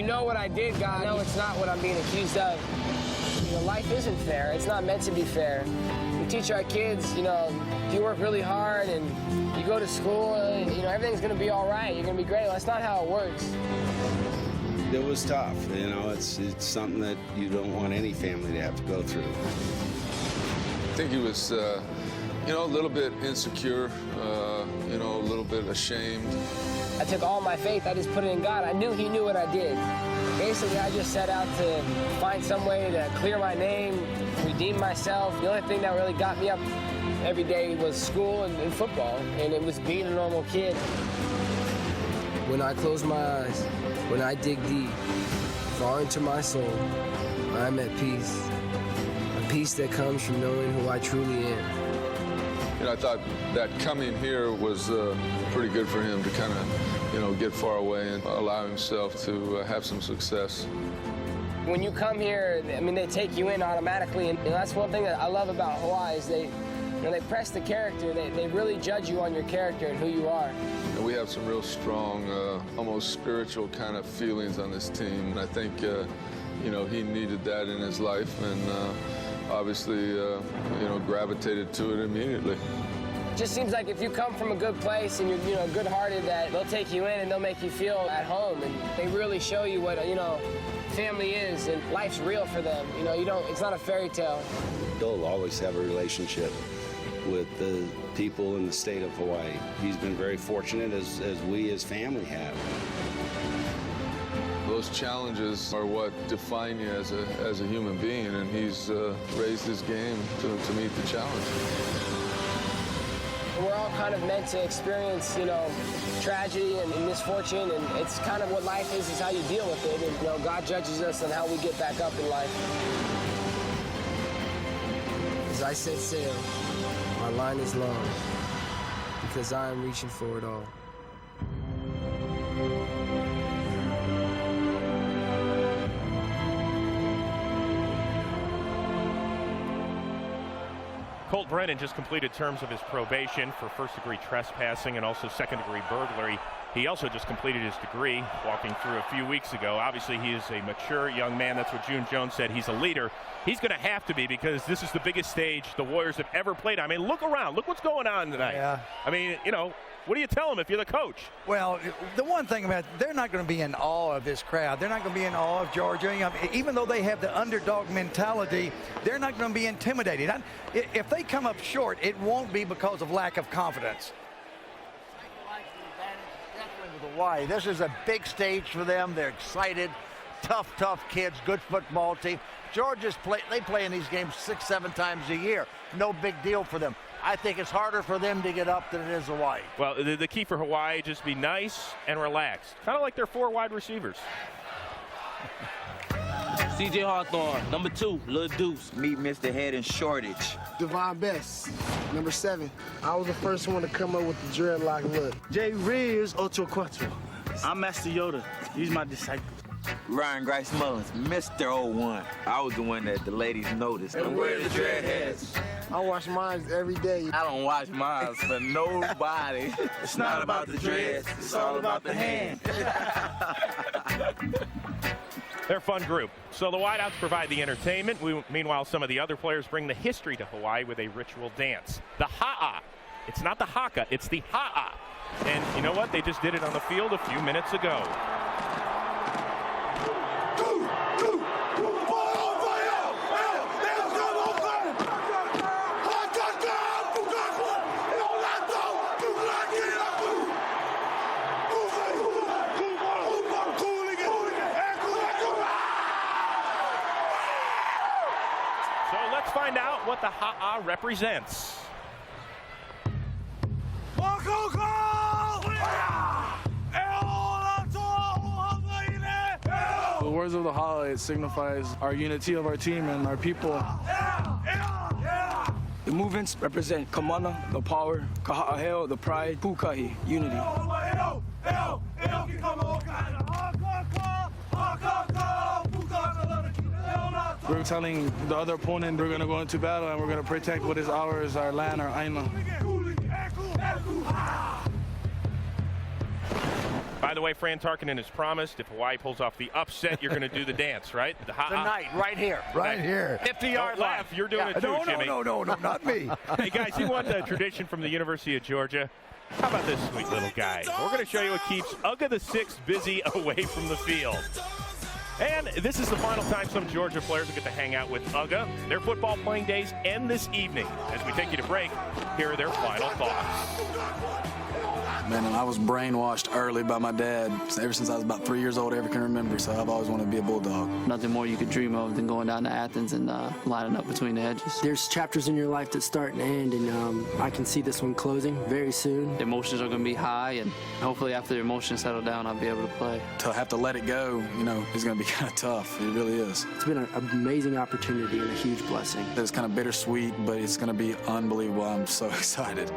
you know what I did, God, no, it's not what I'm being accused of. You know, life isn't fair. It's not meant to be fair. We teach our kids, you know, if you work really hard and you go to school and, you know, everything's going to be all right. You're going to be great. Well, that's not how it works. It was tough. You know, it's something that you don't want any family to have to go through. I think he was, you know, a little bit insecure, you know, a little bit ashamed. I took all my faith, I just put it in God. I knew he knew what I did. Basically, I just set out to find some way to clear my name, redeem myself. The only thing that really got me up every day was school and football, and it was being a normal kid. When I close my eyes, when I dig deep, far into my soul, I'm at peace. A peace that comes from knowing who I truly am. You know, I thought that coming here was pretty good for him to kind of, you know, get far away and allow himself to have some success. When you come here, I mean, they take you in automatically, and that's one thing that I love about Hawaii is they press the character. They really judge you on your character and who you are. And we have some real strong, almost spiritual kind of feelings on this team. And I think, you know, he needed that in his life, and obviously, you know, gravitated to it immediately. It just seems like if you come from a good place and you're, you know, good-hearted, that they'll take you in and they'll make you feel at home, and they really show you what, you know, family is, and life's real for them. You know, it's not a fairy tale. He'll always have a relationship with the people in the state of Hawaii. He's been very fortunate, as we as family have. Those challenges are what define you as a human being, and he's raised his game to meet the challenge. We're all kind of meant to experience, you know, tragedy and misfortune, and it's kind of what life is how you deal with it. And, you know, God judges us on how we get back up in life. As I set sail, my line is long, because I am reaching for it all. Colt Brennan just completed terms of his probation for first-degree trespassing and also second-degree burglary. He also just completed his degree, walking through a few weeks ago. Obviously, he is a mature young man. That's what June Jones said. He's a leader. He's going to have to be, because this is the biggest stage the Warriors have ever played. I mean, look around. Look what's going on tonight. Yeah. I mean, you know, what do you tell them if you're the coach? Well, the one thing about it, they're not going to be in awe of this crowd. They're not going to be in awe of Georgia. You know, even though they have the underdog mentality, they're not going to be intimidated. If they come up short, it won't be because of lack of confidence. Hawaii. This is a big stage for them. They're excited. Tough kids, good football team. Georgia's they play in these games 6-7 times a year. No big deal for them. I think it's harder for them to get up than it is Hawaii. Well, the key for Hawaii, just be nice and relaxed. Kind of like their 4 wide receivers. CJ Hawthorne, number 2, Lil Deuce. Meet Mr. Head and Shortage. Devon Best, number 7. I was the first one to come up with the dreadlock look. Jay Reeves, Ocho Cuatro. I'm Master Yoda. He's my disciple. Ryan Grice Mullins, Mr. 01. I was the one that the ladies noticed. And where the dreadheads? I wash mine every day. I don't wash mine for nobody. It's not about the dreads, it's all about the hand. They're a fun group. So the Whiteouts provide the entertainment. Meanwhile, some of the other players bring the history to Hawaii with a ritual dance. The ha'a. It's not the haka, it's the ha'a. And you know what? They just did it on the field a few minutes ago. Find out what the ha'a represents. The words of the ha'a, it signifies our unity of our team and our people. The movements represent kamana, the power, kaha'aheo, the pride, pukahi, unity. We're telling the other opponent we're going to go into battle and we're going to protect what is ours, our land, our aina. By the the way, Fran Tarkenton has promised if Hawaii pulls off the upset, you're going to do the dance, right? The Tonight, right here. Right here. 50-yard line. You're doing it too, Jimmy. No, not me. Hey, guys, you want a tradition from the University of Georgia? How about this sweet little guy? We're going to show you what keeps Uga the Sixth busy away from the field. And this is the final time some Georgia players will get to hang out with Uga. Their football playing days end this evening. As we take you to break, here are their final thoughts. Man, I was brainwashed early by my dad. Ever since I was about 3 years old, I ever can remember. So I've always wanted to be a Bulldog. Nothing more you could dream of than going down to Athens and lining up between the hedges. There's chapters in your life that start and end, and I can see this one closing very soon. The emotions are going to be high, and hopefully after the emotions settle down, I'll be able to play. To have to let it go, it's going to be kind of tough. It really is. It's been an amazing opportunity and a huge blessing. It's kind of bittersweet, but it's going to be unbelievable. I'm so excited.